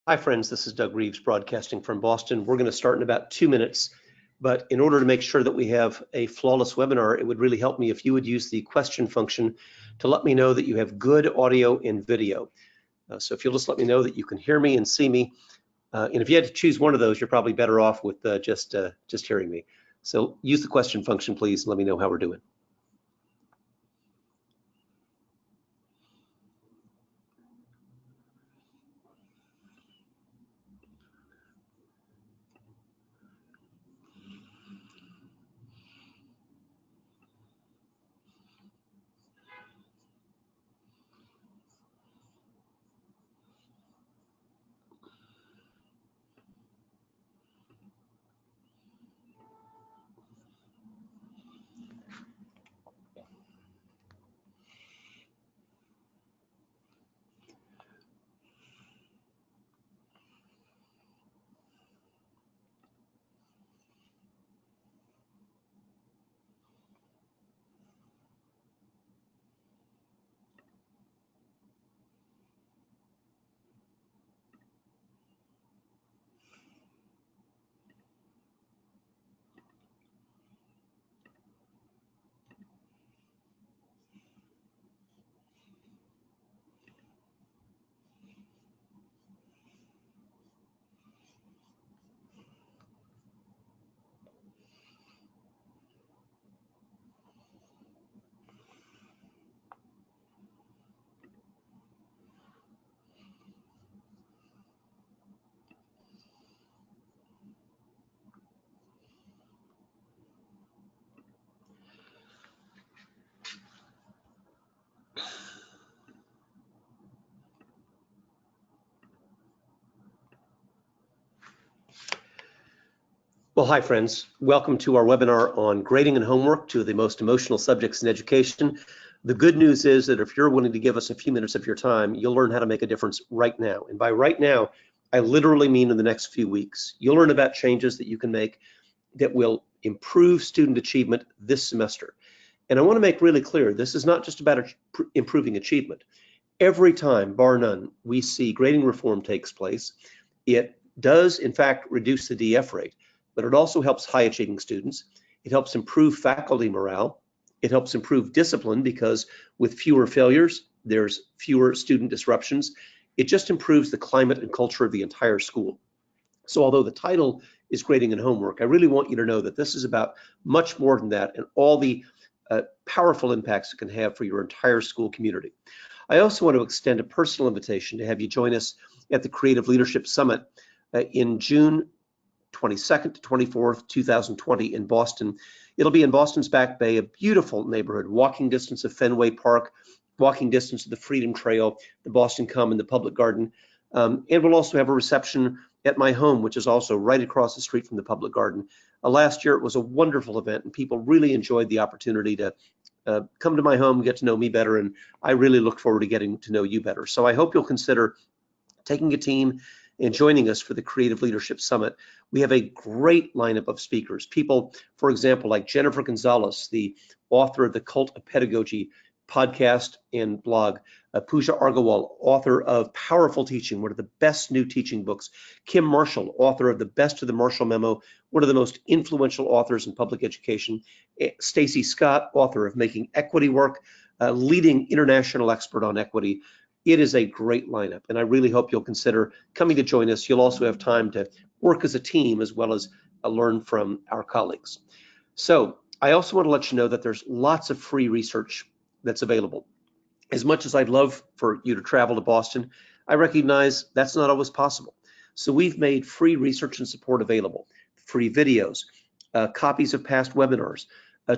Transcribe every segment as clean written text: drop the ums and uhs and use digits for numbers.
Hi friends, this is Doug Reeves broadcasting from Boston. We're going to start in about 2 minutes, but in order to make sure that we have a flawless webinar, it would really help me if you would use the question function to let me know that you have good audio and video. So if you'll just let me know that you can hear me and see me, and if you had to choose one of those, you're probably better off with just hearing me. So use the question function, please, and let me know how we're doing. Well, hi friends. Welcome to our webinar on grading and homework, two of the most emotional subjects in education. The good news is that if you're willing to give us a few minutes of your time, you'll learn how to make a difference right now. And by right now, I literally mean in the next few weeks. You'll learn about changes that you can make that will improve student achievement this semester. And I want to make really clear, this is not just about improving achievement. Every time, bar none, we see grading reform takes place, it does in fact reduce the DF rate, but it also helps high achieving students. It helps improve faculty morale. It helps improve discipline because with fewer failures, there's fewer student disruptions. It just improves the climate and culture of the entire school. So although the title is grading and homework, I really want you to know that this is about much more than that and all the powerful impacts it can have for your entire school community. I also want to extend a personal invitation to have you join us at the Creative Leadership Summit in June 22nd to 24th, 2020 in Boston. It'll be in Boston's Back Bay, a beautiful neighborhood, walking distance of Fenway Park, walking distance of the Freedom Trail, the Boston Common, the Public Garden. And we'll also have a reception at my home, which is also right across the street from the Public Garden. Last year, it was a wonderful event, and people really enjoyed the opportunity to come to my home, get to know me better, and I really look forward to getting to know you better. So I hope you'll consider taking a team and joining us for the Creative Leadership Summit. We have a great lineup of speakers. People, for example, like Jennifer Gonzalez, the author of the Cult of Pedagogy podcast and blog, Pooja Argawal, author of Powerful Teaching, one of the best new teaching books, Kim Marshall, author of The Best of the Marshall Memo, one of the most influential authors in public education, Stacy Scott, author of Making Equity Work, leading international expert on equity. It is a great lineup, and I really hope you'll consider coming to join us. You'll also have time to work as a team as well as learn from our colleagues. So I also want to let you know that there's lots of free research that's available. As much as I'd love for you to travel to Boston, I recognize that's not always possible. So we've made free research and support available, free videos, copies of past webinars,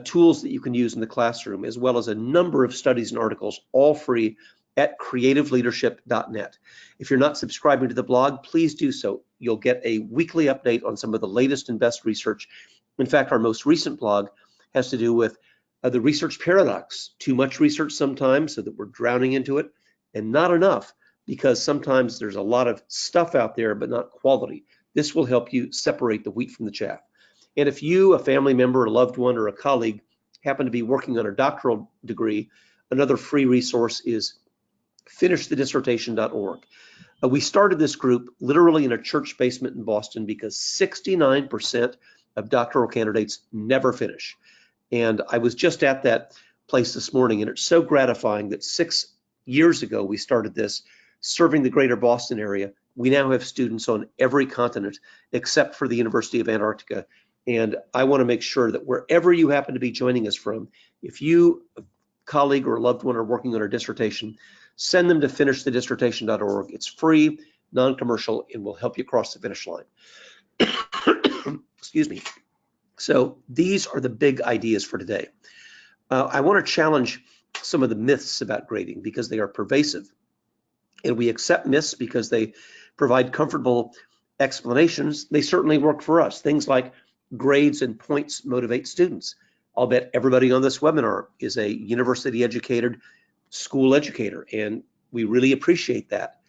tools that you can use in the classroom, as well as a number of studies and articles, all free at creativeleadership.net. If you're not subscribing to the blog, please do so. You'll get a weekly update on some of the latest and best research. In fact, our most recent blog has to do with the research paradox. Too much research sometimes so that we're drowning into it, and not enough because sometimes there's a lot of stuff out there but not quality. This will help you separate the wheat from the chaff. And if you, a family member, a loved one, or a colleague happen to be working on a doctoral degree, another free resource is finishthedissertation.org. We started this group literally in a church basement in Boston because 69% of doctoral candidates never finish. And I was just at that place this morning, and it's so gratifying that 6 years ago we started this, serving the greater Boston area. We now have students on every continent except for the University of Antarctica. And I want to make sure that wherever you happen to be joining us from, if you, a colleague or a loved one, are working on a dissertation, send them to finishthedissertation.org. It's free, non-commercial, and will help you cross the finish line. Excuse me. So these are the big ideas for today. I want to challenge some of the myths about grading because they are pervasive. And we accept myths because they provide comfortable explanations. They certainly work for us. Things like grades and points motivate students. I'll bet everybody on this webinar is a university-educated school educator, and we really appreciate that.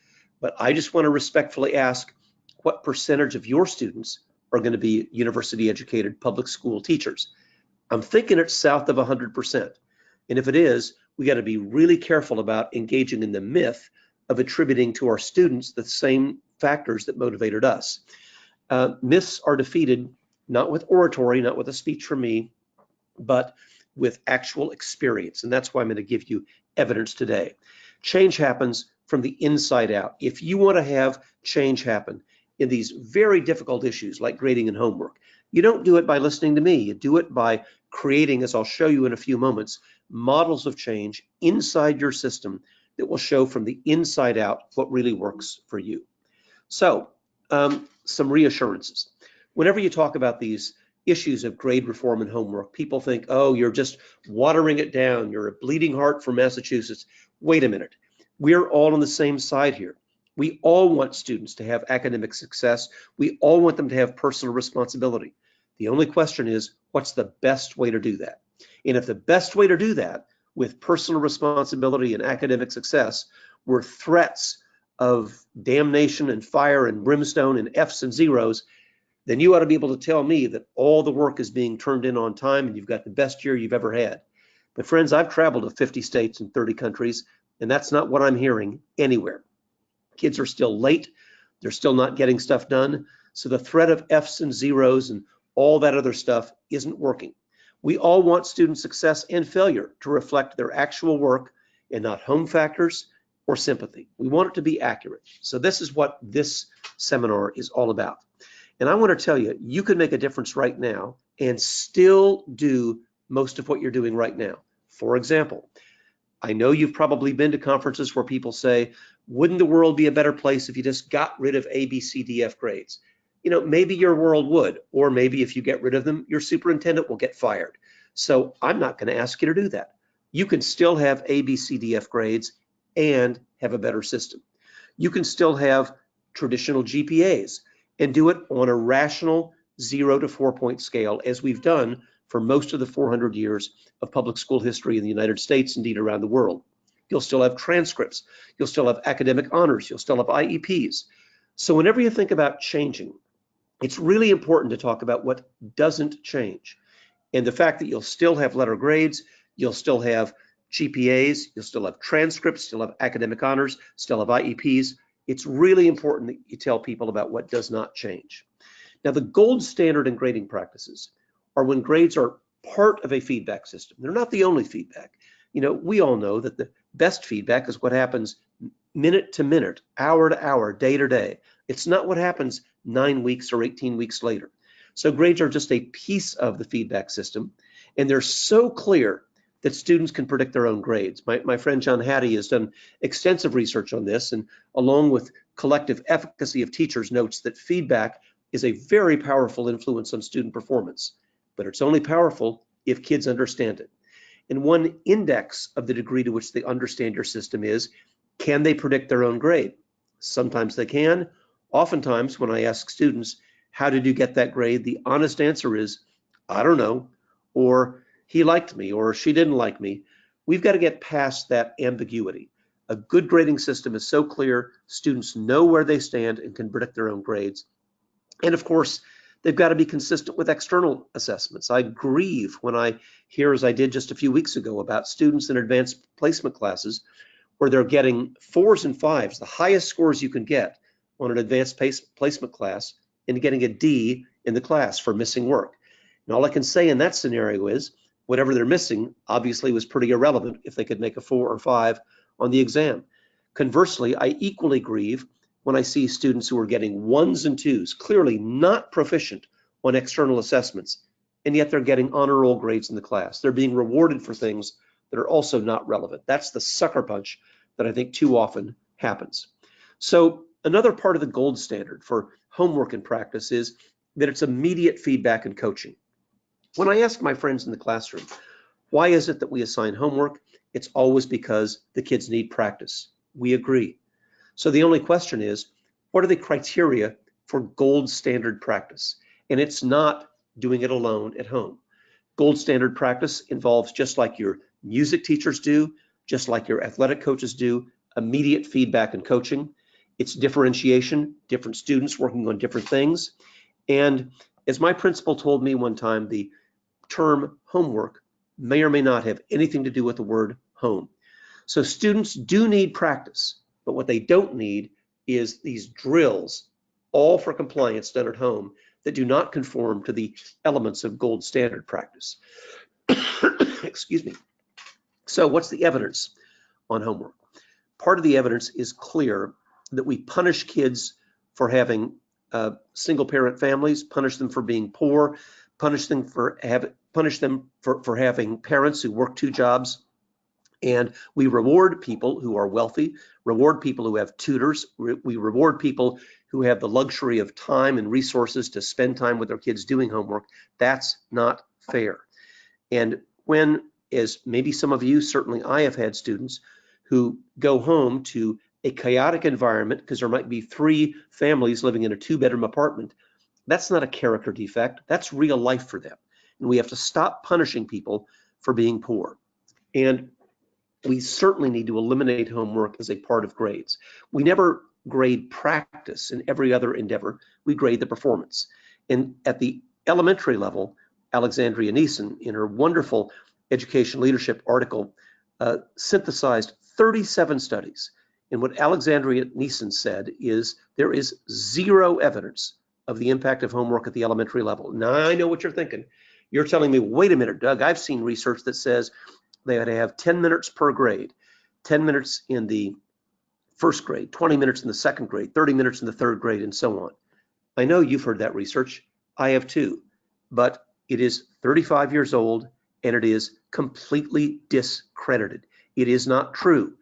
But I just want to respectfully ask, what percentage of your students are going to be university-educated public school teachers? I'm thinking it's south of 100%. And if it is, we got to be really careful about engaging in the myth of attributing to our students the same factors that motivated us. Myths are defeated not with oratory, not with a speech from me, but with actual experience. And that's why I'm going to give you evidence today. Change happens from the inside out. If you want to have change happen in these very difficult issues like grading and homework, you don't do it by listening to me. You do it by creating, as I'll show you in a few moments, models of change inside your system that will show from the inside out what really works for you. So, some reassurances. Whenever you talk about these issues of grade reform and homework, people think, oh, you're just watering it down. You're a bleeding heart from Massachusetts. Wait a minute. We're all on the same side here. We all want students to have academic success. We all want them to have personal responsibility. The only question is, what's the best way to do that? And if the best way to do that with personal responsibility and academic success were threats of damnation and fire and brimstone and F's and zeros, then you ought to be able to tell me that all the work is being turned in on time and you've got the best year you've ever had. But friends, I've traveled to 50 states and 30 countries, and that's not what I'm hearing anywhere. Kids are still late. They're still not getting stuff done. So the threat of F's and zeros and all that other stuff isn't working. We all want student success and failure to reflect their actual work and not home factors or sympathy. We want it to be accurate. So this is what this seminar is all about. And I want to tell you, you can make a difference right now and still do most of what you're doing right now. For example, I know you've probably been to conferences where people say, wouldn't the world be a better place if you just got rid of A, B, C, D, F grades? You know, maybe your world would, or maybe if you get rid of them, your superintendent will get fired. So I'm not going to ask you to do that. You can still have A, B, C, D, F grades and have a better system. You can still have traditional GPAs and do it on a rational 0 to 4-point scale, as we've done for most of the 400 years of public school history in the United States, indeed around the world. You'll still have transcripts. You'll still have academic honors. You'll still have IEPs. So whenever you think about changing, it's really important to talk about what doesn't change. And the fact that you'll still have letter grades, you'll still have GPAs, you'll still have transcripts, still have academic honors, still have IEPs. It's really important that you tell people about what does not change. Now, the gold standard in grading practices are when grades are part of a feedback system. They're not the only feedback. You know, we all know that the best feedback is what happens minute to minute, hour to hour, day to day. It's not what happens 9 weeks or 18 weeks later. So grades are just a piece of the feedback system, and they're so clear that students can predict their own grades. My friend John Hattie has done extensive research on this, and along with collective efficacy of teachers, notes that feedback is a very powerful influence on student performance, but it's only powerful if kids understand it. And one index of the degree to which they understand your system is, can they predict their own grade? Sometimes they can. Oftentimes, when I ask students, how did you get that grade? The honest answer is, I don't know, or he liked me, or she didn't like me. We've got to get past that ambiguity. A good grading system is so clear, students know where they stand and can predict their own grades. And of course, they've got to be consistent with external assessments. I grieve when I hear, as I did just a few weeks ago, about students in advanced placement classes or they're getting 4s and 5s, the highest scores you can get on an advanced placement class, and getting a D in the class for missing work. And all I can say in that scenario is whatever they're missing obviously was pretty irrelevant if they could make a 4 or 5 on the exam. Conversely, I equally grieve when I see students who are getting 1s and 2s, clearly not proficient on external assessments, and yet they're getting honor roll grades in the class. They're being rewarded for things that are also not relevant. That's the sucker punch that I think too often happens. So another part of the gold standard for homework and practice is that it's immediate feedback and coaching. When I ask my friends in the classroom, why is it that we assign homework? It's always because the kids need practice. We agree. So the only question is, what are the criteria for gold standard practice? And it's not doing it alone at home. Gold standard practice involves, just like your music teachers do, just like your athletic coaches do, immediate feedback and coaching. It's differentiation, different students working on different things. And as my principal told me one time, the term homework may or may not have anything to do with the word home. So students do need practice, but what they don't need is these drills, all for compliance done at home, that do not conform to the elements of gold standard practice. Excuse me. So what's the evidence on homework? Part of the evidence is clear that we punish kids for having single parent families, punish them for being poor, punish them for having parents who work 2 jobs. And we reward people who are wealthy, reward people who have tutors, we reward people who have the luxury of time and resources to spend time with their kids doing homework. That's not fair. And when, as maybe some of you, certainly I have had students who go home to a chaotic environment because there might be 3 families living in a 2-bedroom apartment. That's not a character defect, that's real life for them. And we have to stop punishing people for being poor. And we certainly need to eliminate homework as a part of grades. We never grade practice in every other endeavor, we grade the performance. And at the elementary level, Alexandria Neeson, in her wonderful education leadership article, synthesized 37 studies. And what Alexandria Neeson said is there is 0 evidence of the impact of homework at the elementary level. Now, I know what you're thinking. You're telling me, wait a minute, Doug, I've seen research that says they ought to have 10 minutes per grade, 10 minutes in the first grade, 20 minutes in the second grade, 30 minutes in the third grade, and so on. I know you've heard that research. I have too. But it is 35 years old, and it is completely discredited. It is not true.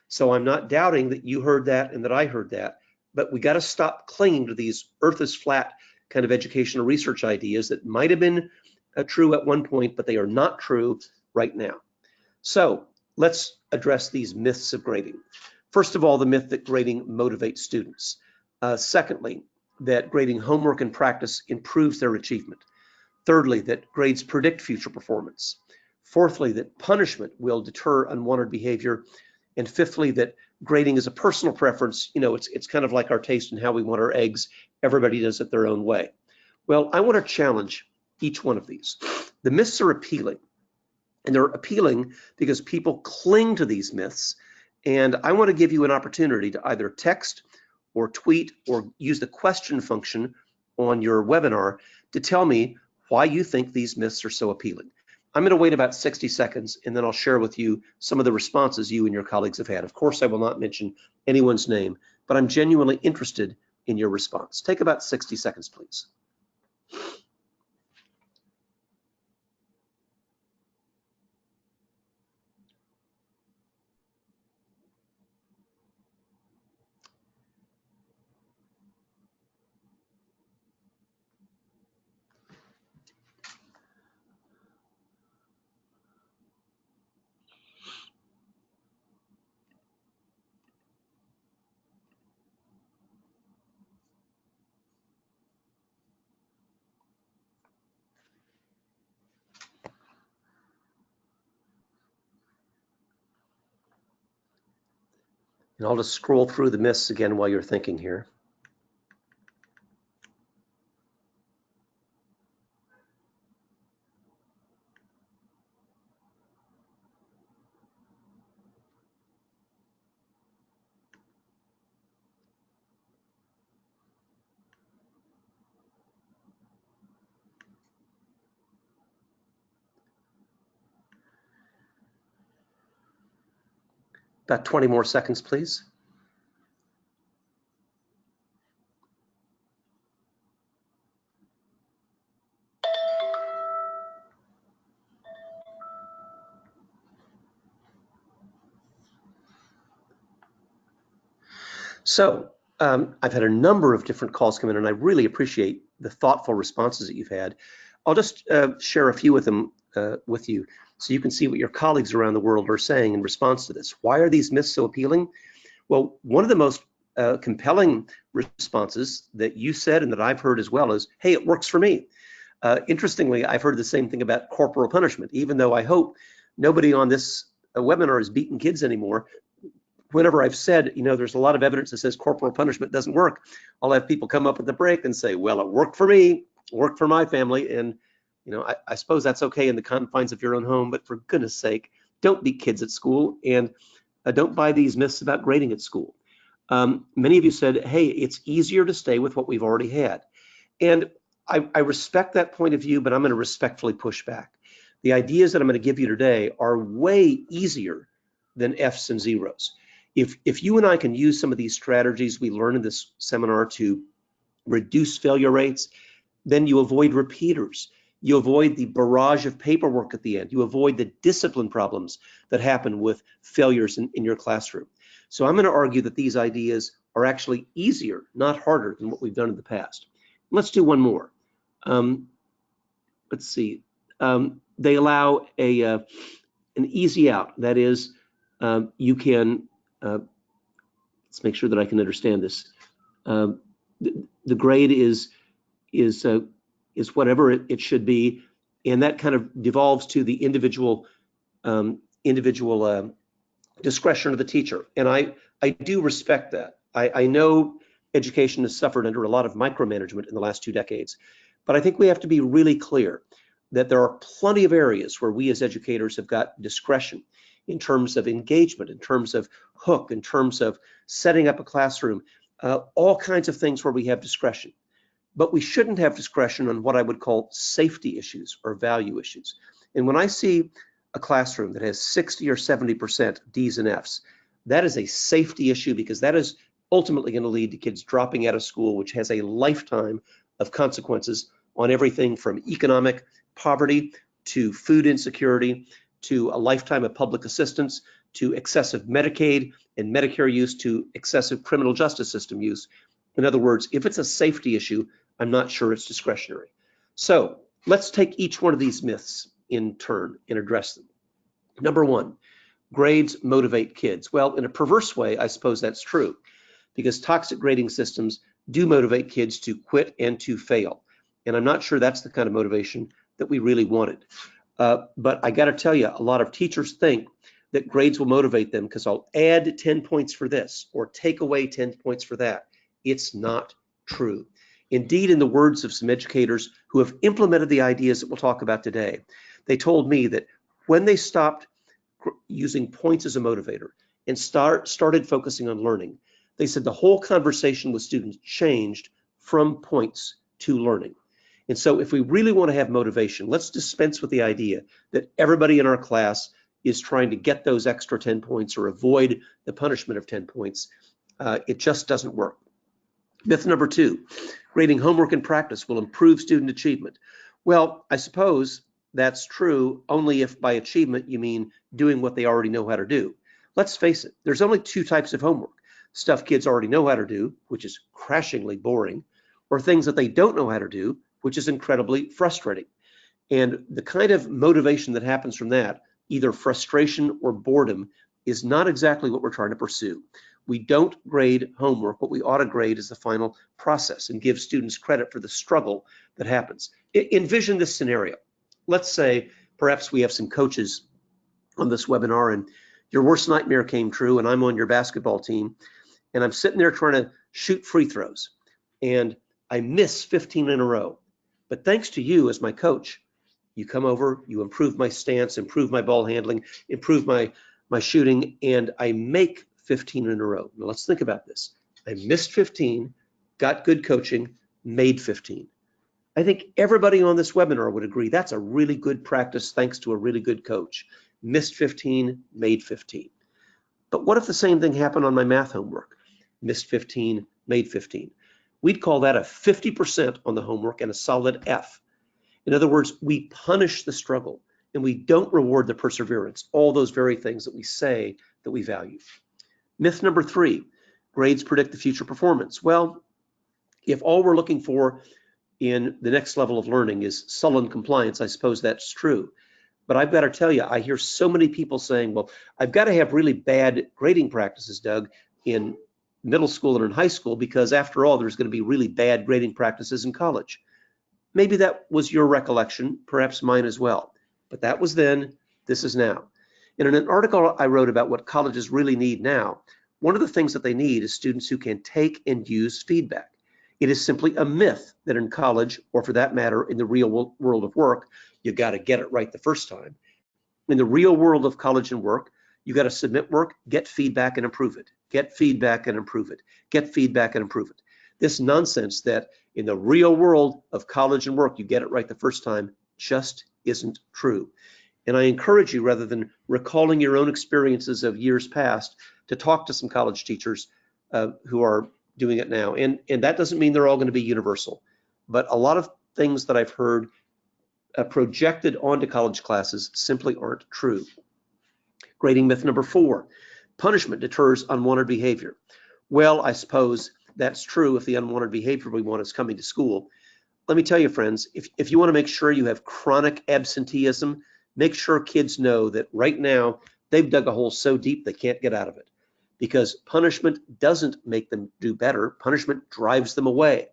So I'm not doubting that you heard that and that I heard that, but we got to stop clinging to these earth is flat kind of educational research ideas that might have been true at one point, but they are not true right now. So let's address these myths of grading. First of all, the myth that grading motivates students. Secondly, that grading homework and practice improves their achievement. Thirdly, that grades predict future performance. Fourthly, that punishment will deter unwanted behavior. And fifthly, that grading is a personal preference. You know, it's kind of like our taste and how we want our eggs. Everybody does it their own way. Well, I want to challenge each one of these. The myths are appealing. And they're appealing because people cling to these myths. And I want to give you an opportunity to either text or tweet or use the question function on your webinar to tell me why you think these myths are so appealing. I'm going to wait about 60 seconds and then I'll share with you some of the responses you and your colleagues have had. Of course, I will not mention anyone's name, but I'm genuinely interested in your response. Take about 60 seconds, please. And I'll just scroll through the myths again while you're thinking here. About 20 more seconds, please. So I've had a number of different calls come in, and I really appreciate the thoughtful responses that you've had. I'll just share a few with them with you so you can see what your colleagues around the world are saying in response to this. Why are these myths so appealing? Well, one of the most compelling responses that you said and that I've heard as well is, hey, it works for me. Interestingly, I've heard the same thing about corporal punishment, even though I hope nobody on this webinar is beating kids anymore. Whenever I've said, you know, there's a lot of evidence that says corporal punishment doesn't work, I'll have people come up at the break and say, well, it worked for me, worked for my family. And, you know, I suppose that's okay in the confines of your own home, but for goodness sake, don't beat kids at school, and don't buy these myths about grading at school. Many of you said, hey, it's easier to stay with what we've already had. And I respect that point of view, but I'm going to respectfully push back. The ideas that I'm going to give you today are way easier than F's and zeros. If you and I can use some of these strategies we learned in this seminar to reduce failure rates, then you avoid repeaters. You avoid the barrage of paperwork at the end. You avoid the discipline problems that happen with failures in your classroom. So I'm going to argue that these ideas are actually easier, not harder, than what we've done in the past. Let's do one more. Let's see. They allow an easy out. That is, you can, let's make sure that I can understand this. The grade is whatever it should be, and that kind of devolves to the individual discretion of the teacher. And I do respect that. I know education has suffered under a lot of micromanagement in the last 2 decades, but I think we have to be really clear that there are plenty of areas where we as educators have got discretion in terms of engagement, in terms of hook, in terms of setting up a classroom, all kinds of things where we have discretion. But we shouldn't have discretion on what I would call safety issues or value issues. And when I see a classroom that has 60 or 70% D's and F's, that is a safety issue, because that is ultimately going to lead to kids dropping out of school, which has a lifetime of consequences on everything from economic poverty to food insecurity to a lifetime of public assistance to excessive Medicaid and Medicare use to excessive criminal justice system use. In other words, if it's a safety issue, I'm not sure it's discretionary. So let's take each one of these myths in turn and address them. Number one, grades motivate kids. Well, in a perverse way, I suppose that's true, because toxic grading systems do motivate kids to quit and to fail. And I'm not sure that's the kind of motivation that we really wanted. But I got to tell you, a lot of teachers think that grades will motivate them because I'll add 10 points for this or take away 10 points for that. It's not true. Indeed, in the words of some educators who have implemented the ideas that we'll talk about today, they told me that when they stopped using points as a motivator and started focusing on learning, they said the whole conversation with students changed from points to learning. And so if we really want to have motivation, let's dispense with the idea that everybody in our class is trying to get those extra 10 points or avoid the punishment of 10 points. It just doesn't work. Myth number two, grading homework and practice will improve student achievement. Well, I suppose that's true only if by achievement you mean doing what they already know how to do. Let's face it, there's only 2 types of homework: stuff kids already know how to do, which is crashingly boring, or things that they don't know how to do, which is incredibly frustrating. And the kind of motivation that happens from that, either frustration or boredom, is not exactly what we're trying to pursue. We don't grade homework. What we ought to grade is the final process and give students credit for the struggle that happens. Envision this scenario. Let's say perhaps we have some coaches on this webinar and your worst nightmare came true and I'm on your basketball team and I'm sitting there trying to shoot free throws and I miss 15 in a row. But thanks to you as my coach, you come over, you improve my stance, improve my ball handling, improve my shooting, and I make 15 in a row. Now let's think about this. I missed 15, got good coaching, made 15. I think everybody on this webinar would agree that's a really good practice thanks to a really good coach. Missed 15, made 15. But what if the same thing happened on my math homework? Missed 15, made 15. We'd call that a 50% on the homework and a solid F. In other words, we punish the struggle and we don't reward the perseverance, all those very things that we say that we value. Myth number 3, grades predict the future performance. Well, if all we're looking for in the next level of learning is sullen compliance, I suppose that's true. But I've got to tell you, I hear so many people saying, well, I've got to have really bad grading practices, Doug, in middle school and in high school, because after all, there's going to be really bad grading practices in college. Maybe that was your recollection, perhaps mine as well. But that was then, this is now. And in an article I wrote about what colleges really need now, one of the things that they need is students who can take and use feedback. It is simply a myth that in college, or for that matter, in the real world of work, you got to get it right the first time. In the real world of college and work, you got to submit work, get feedback and improve it. Get feedback and improve it. Get feedback and improve it. This nonsense that in the real world of college and work, you get it right the first time just isn't true. And I encourage you, rather than recalling your own experiences of years past, to talk to some college teachers who are doing it now. And that doesn't mean they're all going to be universal, but a lot of things that I've heard projected onto college classes simply aren't true. Grading myth number 4, punishment deters unwanted behavior. Well, I suppose that's true if the unwanted behavior we want is coming to school. Let me tell you, friends, if you want to make sure you have chronic absenteeism, make sure kids know that right now they've dug a hole so deep they can't get out of it. Because punishment doesn't make them do better. Punishment drives them away.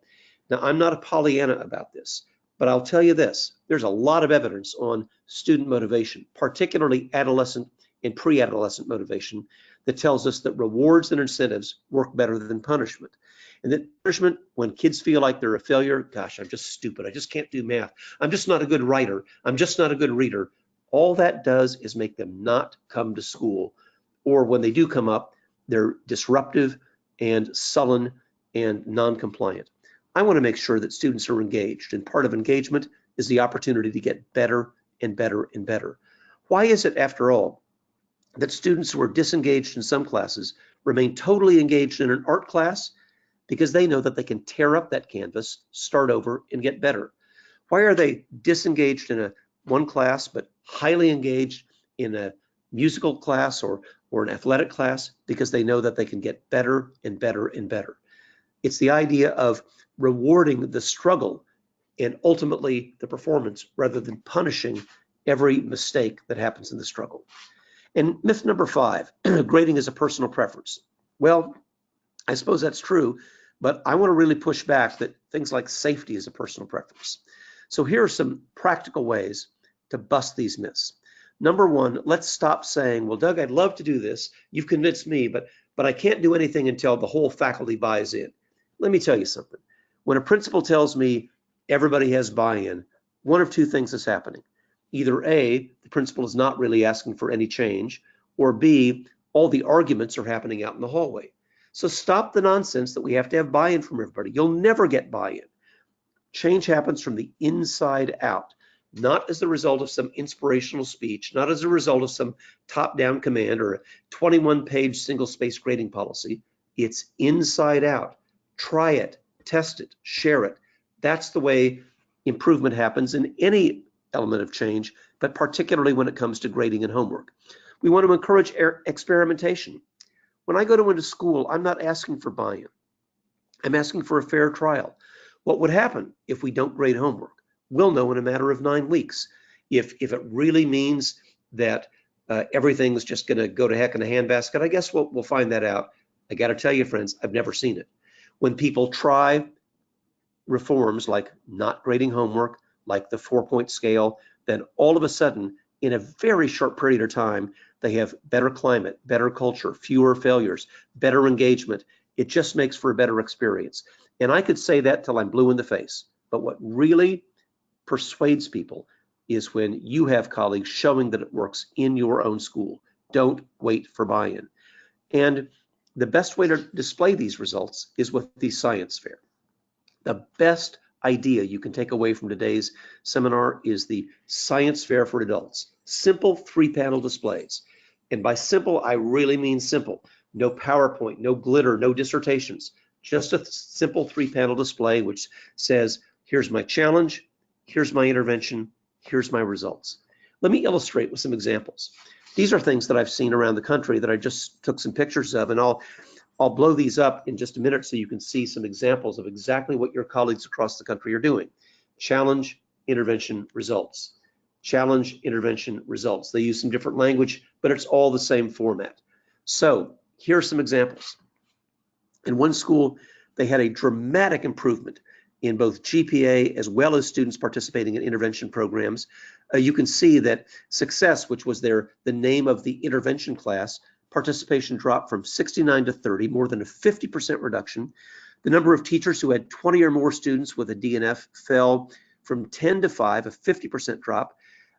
Now, I'm not a Pollyanna about this, but I'll tell you this. There's a lot of evidence on student motivation, particularly adolescent and pre-adolescent motivation, that tells us that rewards and incentives work better than punishment. And that punishment, when kids feel like they're a failure, gosh, I'm just stupid. I just can't do math. I'm just not a good writer. I'm just not a good reader. All that does is make them not come to school. Or when they do come up, they're disruptive and sullen and non-compliant. I want to make sure that students are engaged, and part of engagement is the opportunity to get better and better and better. Why is it, after all, that students who are disengaged in some classes remain totally engaged in an art class? Because they know that they can tear up that canvas, start over, and get better. Why are they disengaged in one class but highly engaged in a musical class or an athletic class? Because they know that they can get better and better and better. It's the idea of rewarding the struggle and ultimately the performance rather than punishing every mistake that happens in the struggle. And myth number 5, grading is a personal preference. Well, I suppose that's true, but I want to really push back that things like safety is a personal preference. So here are some practical ways to bust these myths. Number 1, let's stop saying, well, Doug, I'd love to do this. You've convinced me, but I can't do anything until the whole faculty buys in. Let me tell you something. When a principal tells me everybody has buy-in, one of two things is happening. Either A, the principal is not really asking for any change, or B, all the arguments are happening out in the hallway. So stop the nonsense that we have to have buy-in from everybody. You'll never get buy-in. Change happens from the inside out, not as the result of some inspirational speech, not as a result of some top-down command or a 21-page single-space grading policy. It's inside out. Try it, test it, share it. That's the way improvement happens in any element of change, but particularly when it comes to grading and homework. We want to encourage experimentation. When I go into school, I'm not asking for buy-in. I'm asking for a fair trial. What would happen if we don't grade homework? We'll know in a matter of 9 weeks. If it really means that everything's just going to go to heck in a handbasket, I guess we'll find that out. I got to tell you, friends, I've never seen it. When people try reforms like not grading homework, like the 4-point scale, then all of a sudden, in a very short period of time, they have better climate, better culture, fewer failures, better engagement. It just makes for a better experience. And I could say that till I'm blue in the face. But what really persuades people is when you have colleagues showing that it works in your own school. Don't wait for buy-in. And the best way to display these results is with the science fair. The best idea you can take away from today's seminar is the science fair for adults. Simple 3-panel displays. And by simple, I really mean simple. No PowerPoint, no glitter, no dissertations. Just a simple 3-panel display which says, here's my challenge, here's my intervention, here's my results. Let me illustrate with some examples. These are things that I've seen around the country that I just took some pictures of, and I'll blow these up in just a minute so you can see some examples of exactly what your colleagues across the country are doing. Challenge, intervention, results. Challenge, intervention, results. They use some different language, but it's all the same format. So here are some examples. In one school, they had a dramatic improvement in both GPA as well as students participating in intervention programs. You can see that success, which was the name of the intervention class, participation dropped from 69 to 30, more than a 50% reduction. The number of teachers who had 20 or more students with a DNF fell from 10 to 5, a 50% drop.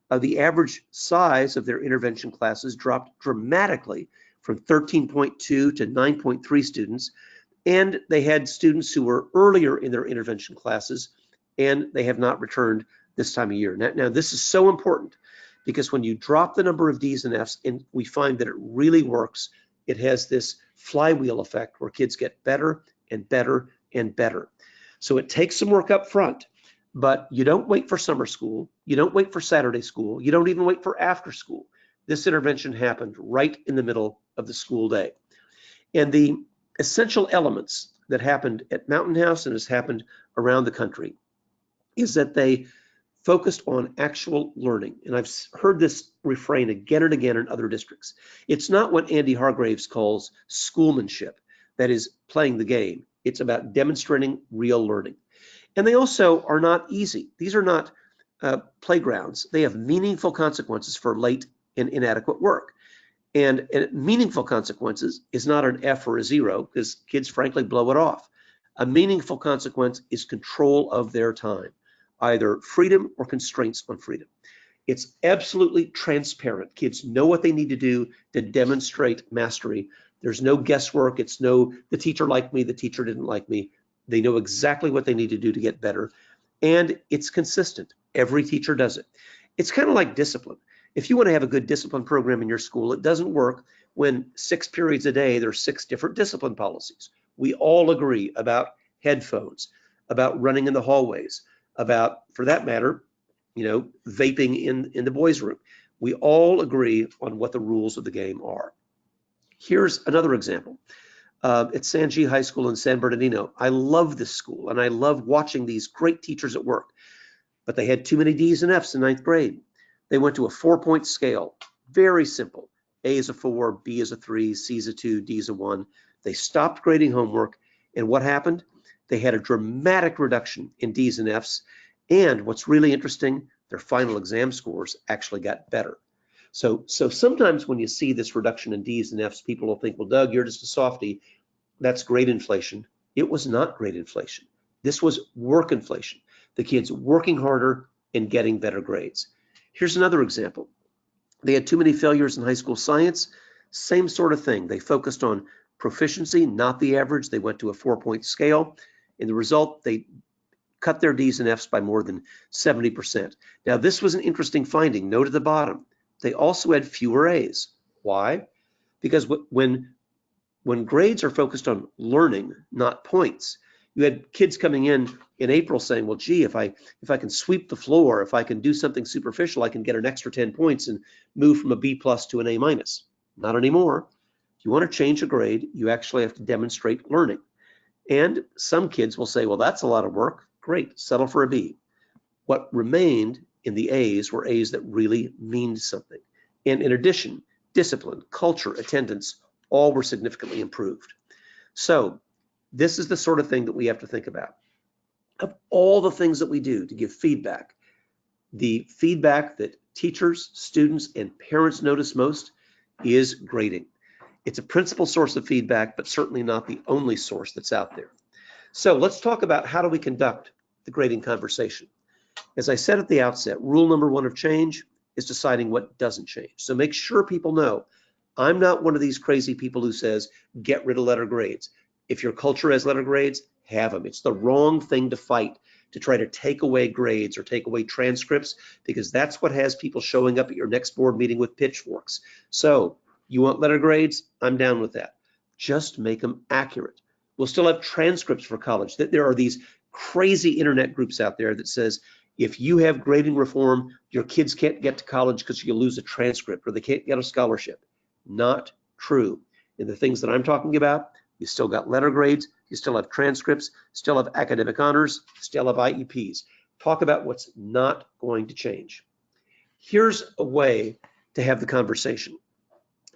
The average size of their intervention classes dropped dramatically from 13.2 to 9.3 students. And they had students who were earlier in their intervention classes, and they have not returned this time of year. Now this is so important because when you drop the number of D's and F's, and we find that it really works, it has this flywheel effect where kids get better and better and better. So it takes some work up front, but you don't wait for summer school, you don't wait for Saturday school, you don't even wait for after school. This intervention happened right in the middle of the school day. And the essential elements that happened at Mountain House and has happened around the country is that they focused on actual learning. And I've heard this refrain again and again in other districts. It's not what Andy Hargraves calls schoolmanship, that is playing the game. It's about demonstrating real learning. And they also are not easy. These are not playgrounds. They have meaningful consequences for late and inadequate work. And meaningful consequences is not an F or a 0 because kids frankly blow it off. A meaningful consequence is control of their time, either freedom or constraints on freedom. It's absolutely transparent. Kids know what they need to do to demonstrate mastery. There's no guesswork. It's no, the teacher liked me, the teacher didn't like me. They know exactly what they need to do to get better. And it's consistent. Every teacher does it. It's kind of like discipline. If you want to have a good discipline program in your school, it doesn't work when 6 periods a day, there's 6 different discipline policies. We all agree about headphones, about running in the hallways, about, for that matter, vaping in the boys' room. We all agree on what the rules of the game are. Here's another example. At Sanji High School in San Bernardino, I love this school and I love watching these great teachers at work, but they had too many D's and F's in 9th grade. They went to a 4-point scale, very simple. A is a 4, B is a 3, C is a 2, D is a 1. They stopped grading homework, and what happened? They had a dramatic reduction in D's and F's, and what's really interesting, their final exam scores actually got better. So sometimes when you see this reduction in D's and F's, people will think, well, Doug, you're just a softie. That's grade inflation. It was not grade inflation. This was work inflation. The kids working harder and getting better grades. Here's another example. They had too many failures in high school science. Same sort of thing. They focused on proficiency, not the average. They went to a 4-point scale. In the result, they cut their D's and F's by more than 70%. Now, this was an interesting finding. Note at the bottom, they also had fewer A's. Why? Because when grades are focused on learning, not points, you had kids coming in April saying, well, gee, if I can sweep the floor, if I can do something superficial, I can get an extra 10 points and move from a B+ to an A-. Not anymore. If you want to change a grade, you actually have to demonstrate learning. And some kids will say, well, that's a lot of work. Great, settle for a B. What remained in the A's were A's that really mean something. And in addition, discipline, culture, attendance, all were significantly improved. So this is the sort of thing that we have to think about. Of all the things that we do to give feedback, the feedback that teachers, students, and parents notice most is grading. It's a principal source of feedback, but certainly not the only source that's out there. So let's talk about how do we conduct the grading conversation. As I said at the outset, rule number 1 of change is deciding what doesn't change. So make sure people know I'm not one of these crazy people who says, get rid of letter grades. If your culture has letter grades, have them. It's the wrong thing to fight, to try to take away grades or take away transcripts, because that's what has people showing up at your next board meeting with pitchforks. So You want letter grades? I'm down with that. Just make them accurate. We'll still have transcripts for college. There are these crazy internet groups out there that says, if you have grading reform, your kids can't get to college because you lose a transcript or they can't get a scholarship. Not true. In the things that I'm talking about, you still got letter grades, you still have transcripts, still have academic honors, still have IEPs. Talk about what's not going to change. Here's a way to have the conversation.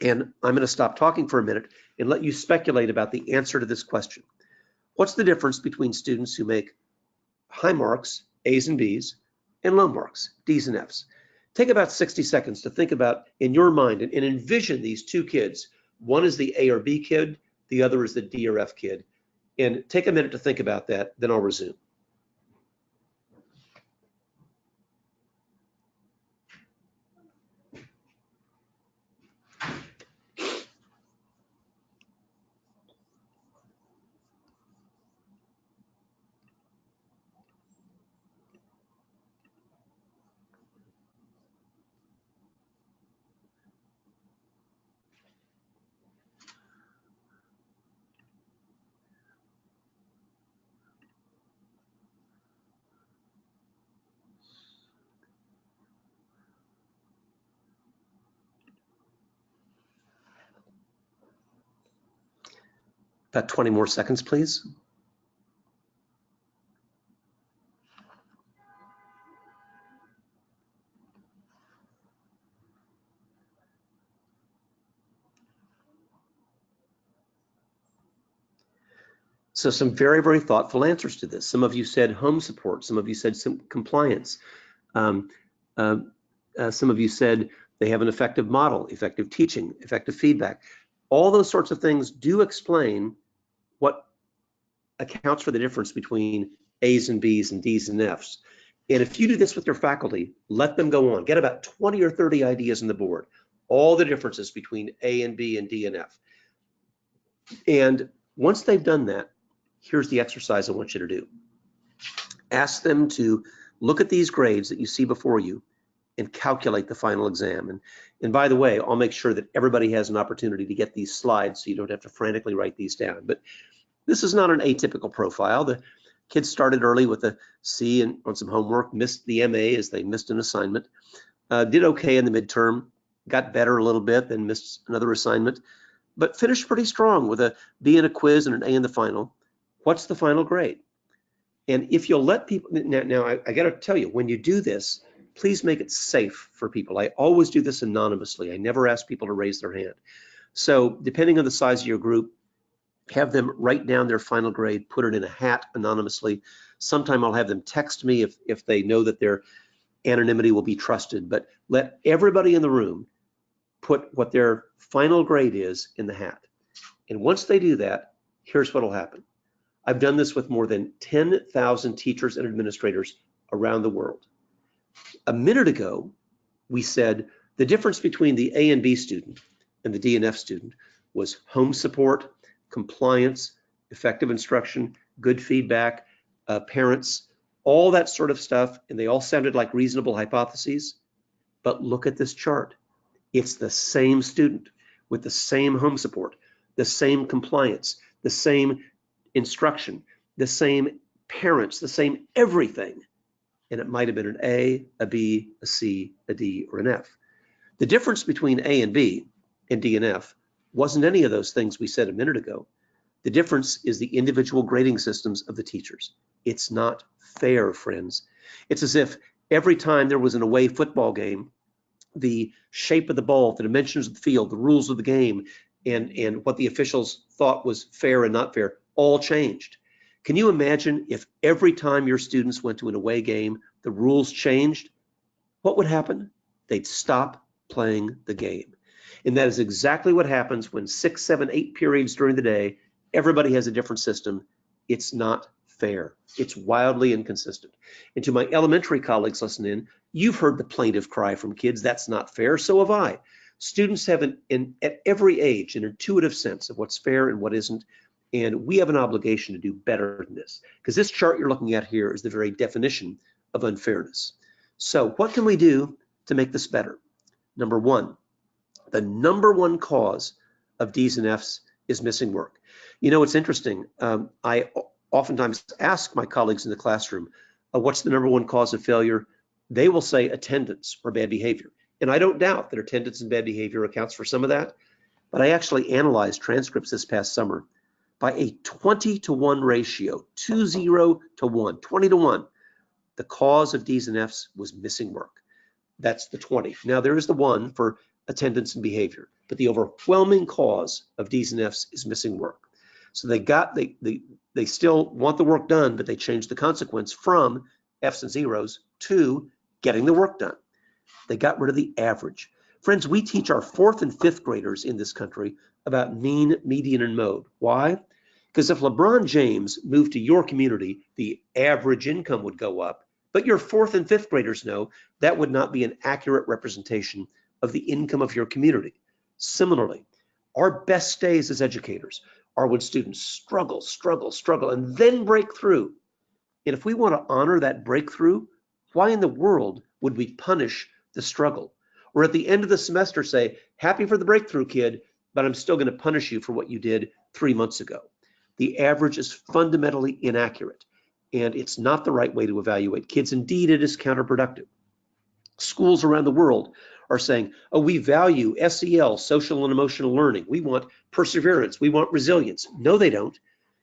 And I'm going to stop talking for a minute and let you speculate about the answer to this question. What's the difference between students who make high marks, A's and B's, and low marks, D's and F's? Take about 60 seconds to think about, in your mind, and envision these two kids. One is the A or B kid, the other is the D or F kid. And take a minute to think about that, then I'll resume. About 20 more seconds, please. So some very, very thoughtful answers to this. Some of you said home support. Some of you said some compliance. Some of you said they have an effective model, effective teaching, effective feedback. All those sorts of things do explain what accounts for the difference between A's and B's and D's and F's. And if you do this with your faculty, let them go on. Get about 20 or 30 ideas on the board, all the differences between A and B and D and F. And once they've done that, here's the exercise I want you to do. Ask them to look at these grades that you see before you and calculate the final exam. And by the way, I'll make sure that everybody has an opportunity to get these slides so you don't have to frantically write these down. But this is not an atypical profile. The kids started early with a C and on some homework, missed the MA as they missed an assignment, did okay in the midterm, got better a little bit, then missed another assignment, but finished pretty strong with a B in a quiz and an A in the final. What's the final grade? And if you'll let people, now I got to tell you, when you do this, please make it safe for people. I always do this anonymously. I never ask people to raise their hand. So depending on the size of your group, have them write down their final grade, put it in a hat anonymously. Sometime I'll have them text me if they know that their anonymity will be trusted, but let everybody in the room put what their final grade is in the hat. And once they do that, here's what'll happen. I've done this with more than 10,000 teachers and administrators around the world. A minute ago, we said the difference between the A and B student and the D and F student was home support, compliance, effective instruction, good feedback, parents, all that sort of stuff, and they all sounded like reasonable hypotheses. But look at this chart. It's the same student with the same home support, the same compliance, the same instruction, the same parents, the same everything. And it might have been an A, a B, a C, a D, or an F. The difference between A and B and D and F wasn't any of those things we said a minute ago. The difference is the individual grading systems of the teachers. It's not fair, friends. It's as if every time there was an away football game, the shape of the ball, the dimensions of the field, the rules of the game, and what the officials thought was fair and not fair all changed. Can you imagine if every time your students went to an away game, the rules changed? What would happen? They'd stop playing the game. And that is exactly what happens when 6, 7, 8 periods during the day, everybody has a different system. It's not fair. It's wildly inconsistent. And to my elementary colleagues listening in, you've heard the plaintive cry from kids, that's not fair, so have I. Students have, at every age, an intuitive sense of what's fair and what isn't, and we have an obligation to do better than this, because this chart you're looking at here is the very definition of unfairness. So what can we do to make this better? Number one, The number one cause of D's and F's is missing work. You know, it's interesting. I oftentimes ask my colleagues in the classroom, what's the number one cause of failure? They will say attendance or bad behavior. And I don't doubt that attendance and bad behavior accounts for some of that, but I actually analyzed transcripts this past summer by a 20-to-1 ratio, 20-to-1, 20-to-1. The cause of D's and F's was missing work. That's the 20. Now there is the 1 for attendance and behavior, but the overwhelming cause of D's and F's is missing work. So they still want the work done, but they changed the consequence from F's and zeros to getting the work done. They got rid of the average. Friends, we teach our 4th and 5th graders in this country about mean, median, and mode. Why? Because if LeBron James moved to your community, the average income would go up. But your 4th and 5th graders know that would not be an accurate representation of the income of your community. Similarly, our best days as educators are when students struggle, and then break through. And if we want to honor that breakthrough, why in the world would we punish the struggle? Or at the end of the semester say, happy for the breakthrough, kid, but I'm still going to punish you for what you did 3 months ago. The average is fundamentally inaccurate, and it's not the right way to evaluate kids. Indeed, it is counterproductive. Schools around the world are saying, oh, we value SEL, social and emotional learning. We want perseverance. We want resilience. No, they don't.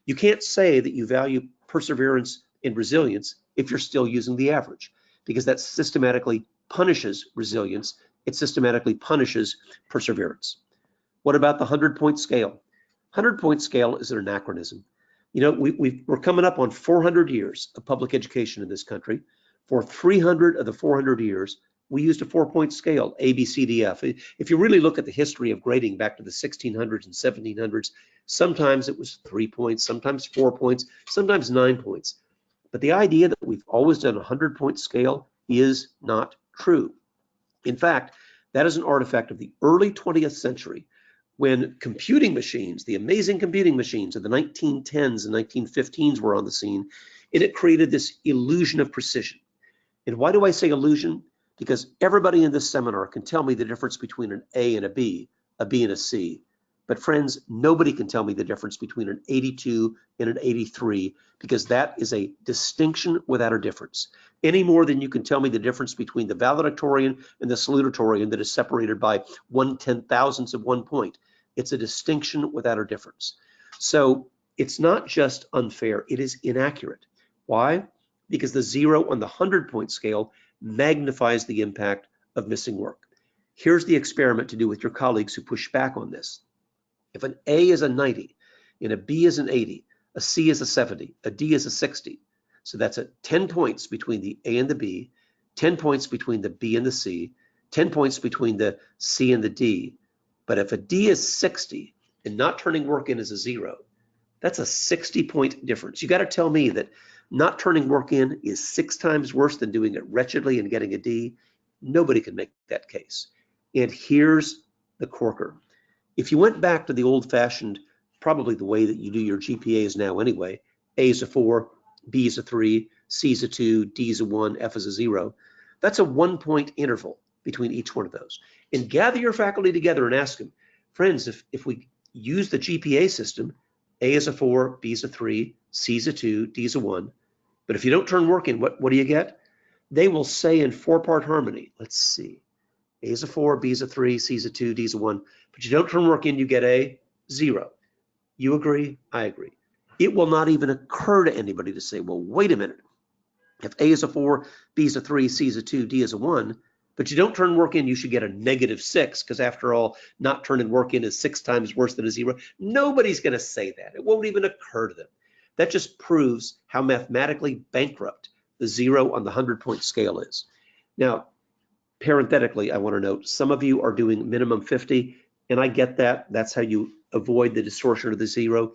You can't say that you value perseverance and resilience if you're still using the average, because that systematically punishes resilience. It systematically punishes perseverance. What about the 100-point scale? 100-point scale is an anachronism. You know, we're coming up on 400 years of public education in this country. For 300 of the 400 years, we used a 4-point scale, A, B, C, D, F. If you really look at the history of grading back to the 1600s and 1700s, sometimes it was 3 points, sometimes 4 points, sometimes 9 points. But the idea that we've always done a 100-point scale is not true. In fact, that is an artifact of the early 20th century, when computing machines, the amazing computing machines of the 1910s and 1915s were on the scene, and it created this illusion of precision. And why do I say illusion? Because everybody in this seminar can tell me the difference between an A and a B and a C. But friends, nobody can tell me the difference between an 82 and an 83, because that is a distinction without a difference. Any more than you can tell me the difference between the valedictorian and the salutatorian that is separated by 1/10,000th of 1 point. It's a distinction without a difference. So it's not just unfair, it is inaccurate. Why? Because the 0 on the 100-point scale magnifies the impact of missing work. Here's the experiment to do with your colleagues who push back on this. If an A is a 90, and a B is an 80, a C is a 70, a D is a 60, so that's 10 points between the A and the B, 10 points between the B and the C, 10 points between the C and the D. But if a D is 60 and not turning work in is a 0, that's a 60-point difference. You got to tell me that not turning work in is 6 times worse than doing it wretchedly and getting a D. Nobody can make that case. And here's the corker. If you went back to the old-fashioned, probably the way that you do your GPAs now anyway, A is a 4, B is a 3, C is a 2, D is a 1, F is a 0, that's a 1-point interval between each one of those. And gather your faculty together and ask them, friends, if we use the GPA system, A is a 4, B is a 3, C is a 2, D is a 1, but if you don't turn work in, what do you get? They will say in 4-part harmony, let's see, A is a 4, B is a 3, C is a 2, D is a 1, but you don't turn work in, you get a 0. You agree? I agree. It will not even occur to anybody to say, well, wait a minute. If A is a 4, B is a 3, C is a 2, D is a 1, but you don't turn work in, you should get a -6, because after all, not turning work in is 6 times worse than a 0. Nobody's going to say that. It won't even occur to them. That just proves how mathematically bankrupt the 0 on the 100-point scale is. Now, parenthetically, I want to note, some of you are doing minimum 50, and I get that. That's how you avoid the distortion of the 0.